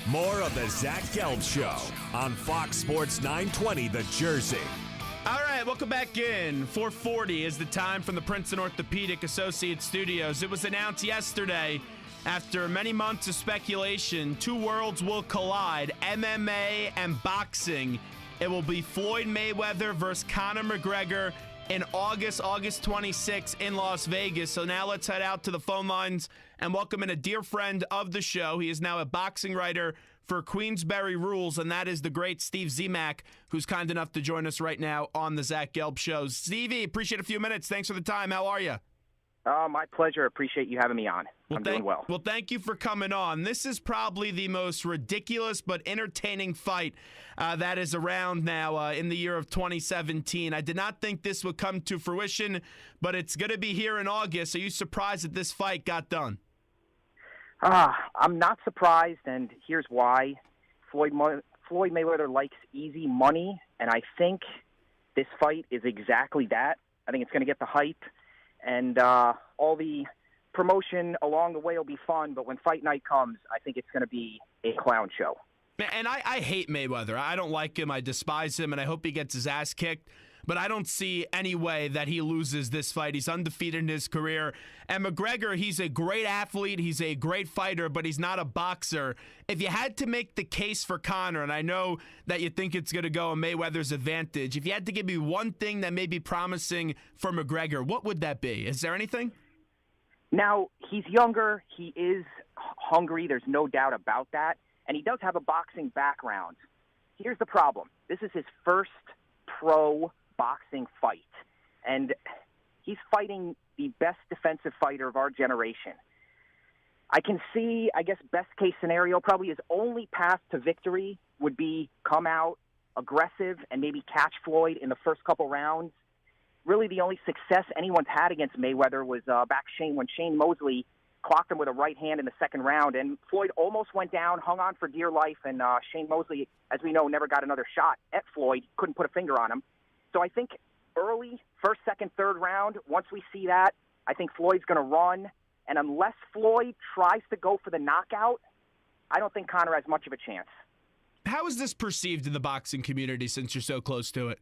More of the Zach Gelb Show on Fox Sports 920 The Jersey. All right, welcome back in. 4:40 is the time from the Princeton Orthopedic Associates Studios. It was announced yesterday, after many months of speculation, two worlds will collide, MMA and boxing. It will be Floyd Mayweather versus Conor McGregor in August 26th in Las Vegas. So now let's head out to the phone lines and welcome in a dear friend of the show. He is now a boxing writer for Queensberry Rules, and that is the great Steve Zemach, who's kind enough to join us right now on the Zach Gelb Show. Stevie, appreciate a few minutes. Thanks for the time. How are you? My pleasure. Appreciate you having me on. I'm doing well. Well, thank you for coming on. This is probably the most ridiculous but entertaining fight that is around now in the year of 2017. I did not think this would come to fruition, but it's going to be here in August. Are you surprised that this fight got done? I'm not surprised, and here's why. Floyd Mayweather likes easy money, and I think this fight is exactly that. I think it's going to get the hype, and all the promotion along the way will be fun, but when fight night comes, I think it's going to be a clown show. And I hate Mayweather. I don't like him. I despise him, and I hope he gets his ass kicked. But I don't see any way that he loses this fight. He's undefeated in his career. And McGregor, he's a great athlete. He's a great fighter, but he's not a boxer. If you had to make the case for Conor, and I know that you think it's going to go in Mayweather's advantage, if you had to give me one thing that may be promising for McGregor, what would that be? Is there anything? Now, he's younger. He is hungry. There's no doubt about that. And he does have a boxing background. Here's the problem. This is his first pro boxing fight, and he's fighting the best defensive fighter of our generation. I can see, I guess, best case scenario, probably his only path to victory would be come out aggressive and maybe catch Floyd in the first couple rounds. Really, the only success anyone's had against Mayweather was back when Shane Mosley clocked him with a right hand in the second round, and Floyd almost went down, hung on for dear life, and Shane Mosley, as we know, never got another shot at Floyd, couldn't put a finger on him. So I think early, first, second, third round, once we see that, I think Floyd's going to run. And unless Floyd tries to go for the knockout, I don't think Conor has much of a chance. How is this perceived in the boxing community since you're so close to it?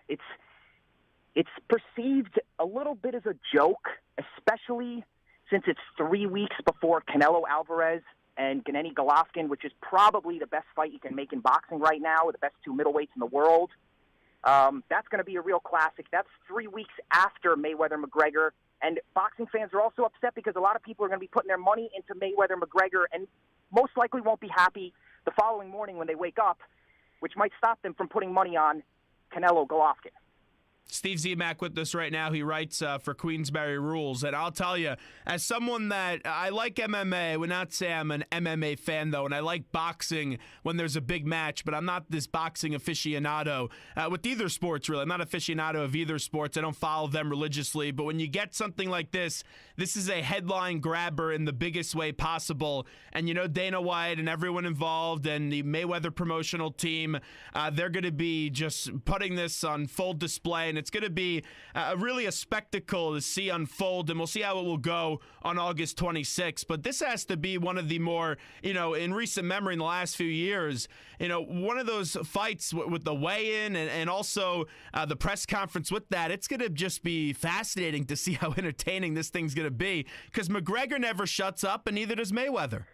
It's perceived a little bit as a joke, especially since it's 3 weeks before Canelo Alvarez and Gennady Golovkin, which is probably the best fight you can make in boxing right now, the best two middleweights in the world. That's going to be a real classic. That's 3 weeks after Mayweather-McGregor. And boxing fans are also upset because a lot of people are going to be putting their money into Mayweather-McGregor and most likely won't be happy the following morning when they wake up, which might stop them from putting money on Canelo-Golovkin. Steve Zemach with us right now. He writes for Queensberry Rules. And I'll tell you, as someone that I like MMA, I would not say I'm an MMA fan, though, and I like boxing when there's a big match, but I'm not this boxing aficionado with either sports, really. I'm not aficionado of either sports. I don't follow them religiously. But when you get something like this is a headline grabber in the biggest way possible. And, you know, Dana White and everyone involved and the Mayweather promotional team, they're going to be just putting this on full display. And it's going to be really a spectacle to see unfold, and we'll see how it will go on August 26th. But this has to be one of the more, in recent memory in the last few years, one of those fights with the weigh-in and also the press conference with that. It's going to just be fascinating to see how entertaining this thing's going to be because McGregor never shuts up, and neither does Mayweather.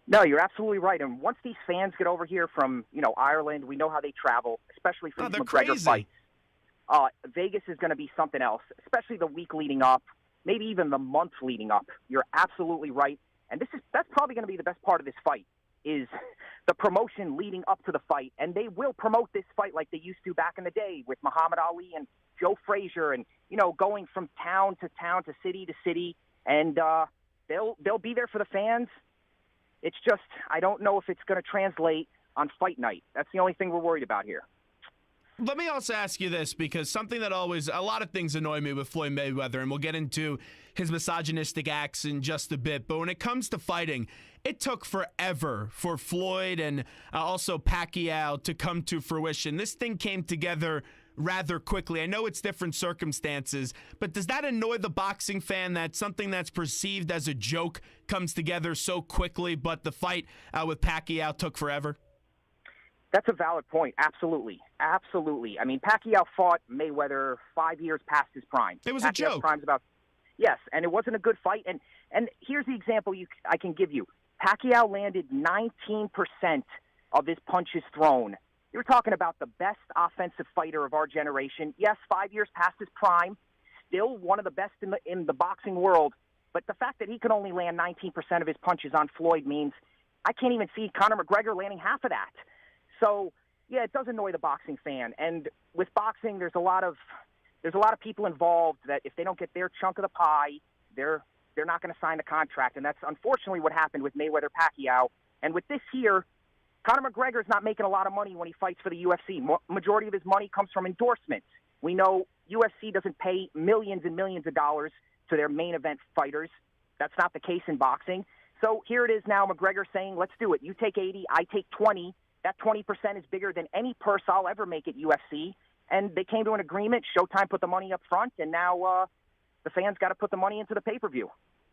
No, you're absolutely right. And once these fans get over here from, Ireland, we know how they travel, especially for these McGregor crazy fights. Vegas is going to be something else, especially the week leading up, maybe even the month leading up. You're absolutely right. And that's probably going to be the best part of this fight is the promotion leading up to the fight. And they will promote this fight like they used to back in the day with Muhammad Ali and Joe Frazier and, going from town to town to city. And they'll be there for the fans. It's just I don't know if it's going to translate on fight night. That's the only thing we're worried about here. Let me also ask you this, because something that a lot of things annoy me with Floyd Mayweather, and we'll get into his misogynistic acts in just a bit, but when it comes to fighting, it took forever for Floyd and also Pacquiao to come to fruition. This thing came together rather quickly. I know it's different circumstances, but does that annoy the boxing fan that something that's perceived as a joke comes together so quickly, but the fight with Pacquiao took forever? That's a valid point. Absolutely. Absolutely. I mean, Pacquiao fought Mayweather 5 years past his prime. It was Pacquiao's a joke. Prime's about, yes, and it wasn't a good fight. And here's the example I can give you. Pacquiao landed 19% of his punches thrown. You're talking about the best offensive fighter of our generation. Yes, 5 years past his prime, still one of the best in the boxing world. But the fact that he could only land 19% of his punches on Floyd means I can't even see Conor McGregor landing half of that. So, yeah, it does annoy the boxing fan. And with boxing, there's a lot of people involved that if they don't get their chunk of the pie, they're not going to sign the contract. And that's unfortunately what happened with Mayweather-Pacquiao. And with this here, Conor McGregor's not making a lot of money when he fights for the UFC. Majority of his money comes from endorsements. We know UFC doesn't pay millions and millions of dollars to their main event fighters. That's not the case in boxing. So here it is now, McGregor saying, let's do it. You take 80, I take 20. That 20% is bigger than any purse I'll ever make at UFC. And they came to an agreement. Showtime put the money up front, and now the fans got to put the money into the pay-per-view.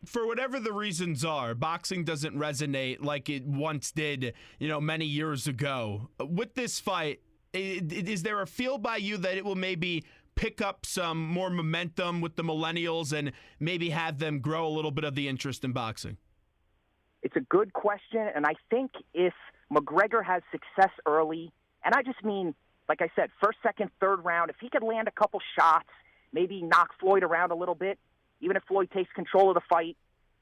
For whatever the reasons are, boxing doesn't resonate like it once did, many years ago. With this fight, is there a feel by you that it will maybe pick up some more momentum with the millennials and maybe have them grow a little bit of the interest in boxing? It's a good question, and I think if McGregor has success early, and I just mean, like I said, first, second, third round, if he could land a couple shots, maybe knock Floyd around a little bit, even if Floyd takes control of the fight,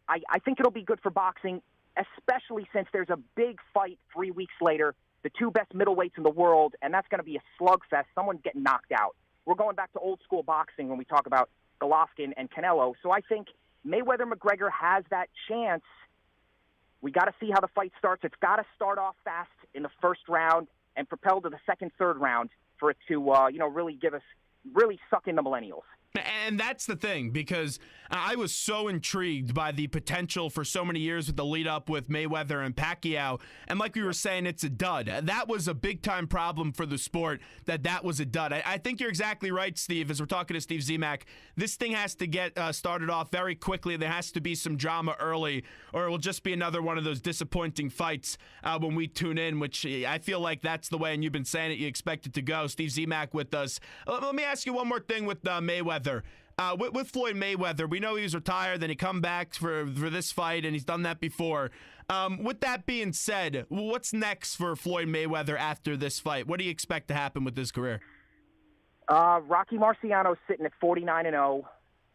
I think it'll be good for boxing, especially since there's a big fight 3 weeks later, the two best middleweights in the world, and that's going to be a slugfest. Someone's getting knocked out. We're going back to old-school boxing when we talk about Golovkin and Canelo. So I think Mayweather-McGregor has that chance. We got to see how the fight starts. It's got to start off fast in the first round and propel to the second, third round for it to, really suck in the millennials. And that's the thing, because I was so intrigued by the potential for so many years with the lead up with Mayweather and Pacquiao. And like we were saying, it's a dud. That was a big time problem for the sport, that was a dud. I think you're exactly right, Steve, as we're talking to Steve Zemach. This thing has to get started off very quickly. There has to be some drama early, or it will just be another one of those disappointing fights when we tune in, which I feel like that's the way, and you've been saying it, you expect it to go. Steve Zemach with us. Let me ask you one more thing with Mayweather. With Floyd Mayweather, we know he was retired, then he come back for this fight, and he's done that before. With that being said, what's next for Floyd Mayweather after this fight? What do you expect to happen with his career? Rocky Marciano's sitting at 49-0,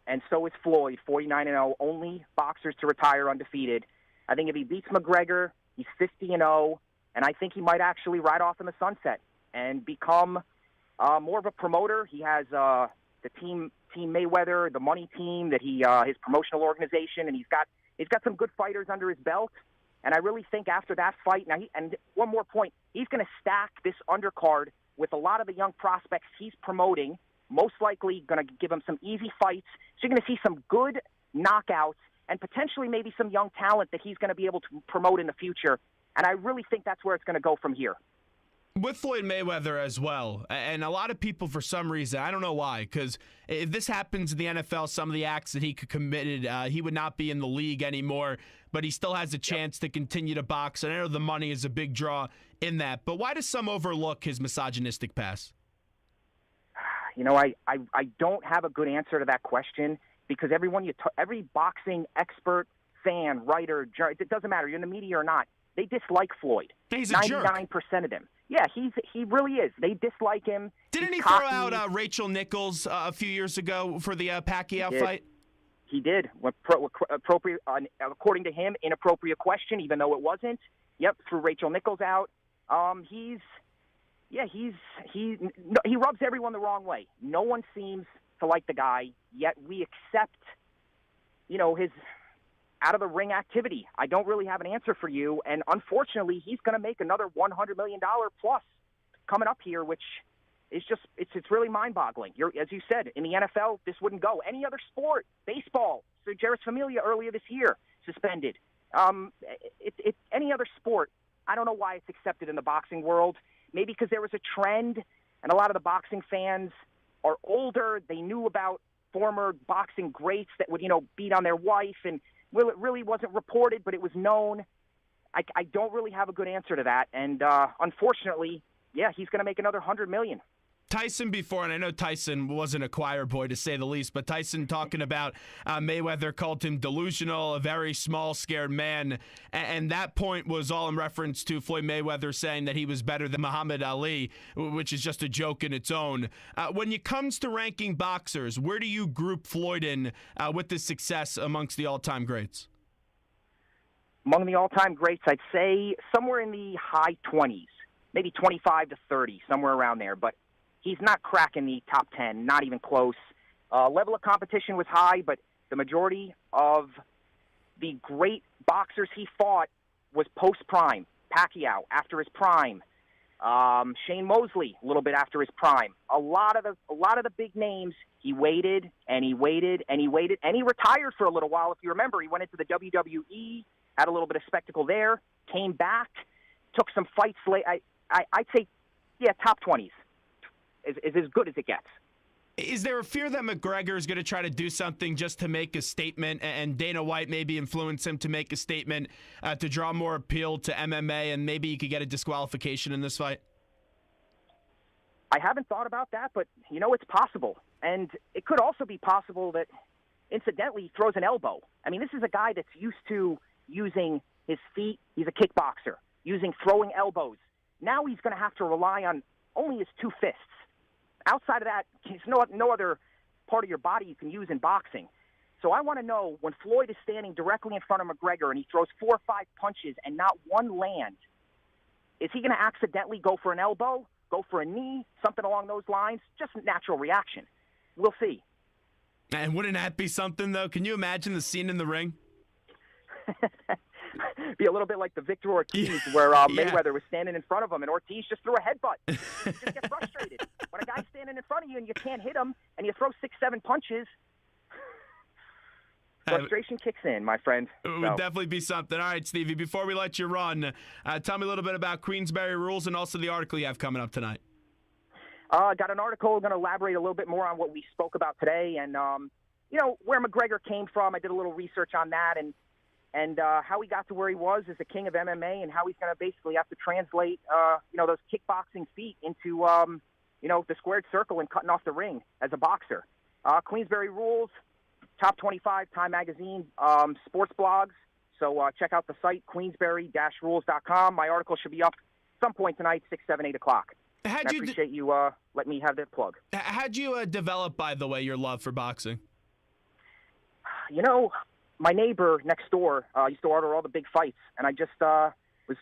and so is Floyd, 49-0. Only boxers to retire undefeated. I think if he beats McGregor, he's 50-0, and I think he might actually ride off in the sunset and become more of a promoter. He has the Team Mayweather, the money team that his promotional organization, and he's got some good fighters under his belt. And I really think after that fight, and one more point, he's going to stack this undercard with a lot of the young prospects he's promoting. Most likely going to give him some easy fights. So you're going to see some good knockouts and potentially maybe some young talent that he's going to be able to promote in the future. And I really think that's where it's going to go from here. With Floyd Mayweather as well, and a lot of people, for some reason, I don't know why, because if this happens in the NFL, some of the acts that he committed, he would not be in the league anymore, but he still has a chance to continue to box. And I know the money is a big draw in that, but why does some overlook his misogynistic past? I don't have a good answer to that question, because every boxing expert, fan, writer, it doesn't matter, you're in the media or not, they dislike Floyd. He's a 99% jerk. of them. Yeah, he really is. They dislike him. Didn't He's he throw cocky. out Rachel Nichols a few years ago for the Pacquiao fight? He did. Appropriate, according to him, inappropriate question, even though it wasn't. Yep, threw Rachel Nichols out. He rubs everyone the wrong way. No one seems to like the guy, yet we accept, his out-of-the-ring activity. I don't really have an answer for you, and unfortunately, he's going to make another $100 million plus coming up here, which is just, it's really mind-boggling. As you said, in the NFL, this wouldn't go. Any other sport, baseball, so Jeris Familia earlier this year, suspended. Any other sport, I don't know why it's accepted in the boxing world. Maybe because there was a trend and a lot of the boxing fans are older. They knew about former boxing greats that would, beat on their wife, and it really wasn't reported, but it was known. I don't really have a good answer to that, and unfortunately, yeah, he's going to make another $100 million. Tyson before, and I know Tyson wasn't a choir boy to say the least, but Tyson talking about Mayweather called him delusional, a very small, scared man, and that point was all in reference to Floyd Mayweather saying that he was better than Muhammad Ali, which is just a joke in its own. When it comes to ranking boxers, where do you group Floyd in with his success amongst the all-time greats? Among the all-time greats, I'd say somewhere in the high 20s, maybe 25 to 30, somewhere around there, but he's not cracking the top 10, not even close. Level of competition was high, but the majority of the great boxers he fought was post-prime. Pacquiao, after his prime. Shane Mosley, a little bit after his prime. A lot of the big names, he waited, and he waited, and he waited, and he retired for a little while. If you remember, he went into the WWE, had a little bit of spectacle there, came back, took some fights late. I'd say, yeah, top 20s. Is as good as it gets. Is there a fear that McGregor is going to try to do something just to make a statement, and Dana White maybe influence him to make a statement to draw more appeal to MMA, and maybe he could get a disqualification in this fight? I haven't thought about that, but, it's possible. And it could also be possible that, incidentally, he throws an elbow. I mean, this is a guy that's used to using his feet. He's a kickboxer, using throwing elbows. Now he's going to have to rely on only his two fists. Outside of that, there's no other part of your body you can use in boxing. So I want to know, when Floyd is standing directly in front of McGregor and he throws 4 or 5 punches and not one lands, is he going to accidentally go for an elbow, go for a knee, something along those lines? Just a natural reaction. We'll see. And wouldn't that be something, though? Can you imagine the scene in the ring? Be a little bit like the Victor Ortiz, where Mayweather was standing in front of him, and Ortiz just threw a headbutt. You just get frustrated. When a guy's standing in front of you and you can't hit him, and you throw 6, 7 punches, frustration kicks in, my friend. It would definitely be something. All right, Stevie, before we let you run, tell me a little bit about Queensberry Rules and also the article you have coming up tonight. Got an article. Going to elaborate a little bit more on what we spoke about today, and where McGregor came from. I did a little research on that, and how he got to where he was as the king of MMA, and how he's going to basically have to translate, those kickboxing feet into, the squared circle and cutting off the ring as a boxer. Queensberry Rules, top 25 Time Magazine, sports blogs. So check out the site, queensberry-rules.com. My article should be up some point tonight, 6, 7, 8 o'clock. I appreciate you letting me have that plug. How'd you develop, by the way, your love for boxing? My neighbor next door used to order all the big fights, and I just was,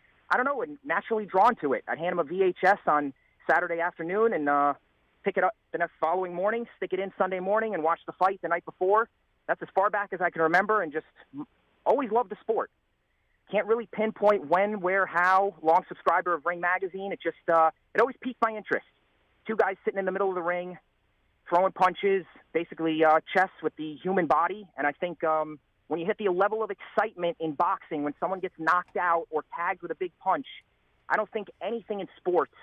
naturally drawn to it. I'd hand him a VHS on Saturday afternoon and pick it up the next following morning, stick it in Sunday morning, and watch the fight the night before. That's as far back as I can remember, and just always loved the sport. Can't really pinpoint when, where, how. Long subscriber of Ring Magazine. It just it always piqued my interest. 2 guys sitting in the middle of the ring, throwing punches, basically chess with the human body, and I think when you hit the level of excitement in boxing, when someone gets knocked out or tagged with a big punch, I don't think anything in sports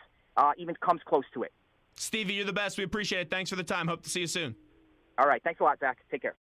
even comes close to it. Stevie, you're the best. We appreciate it. Thanks for the time. Hope to see you soon. All right. Thanks a lot, Zach. Take care.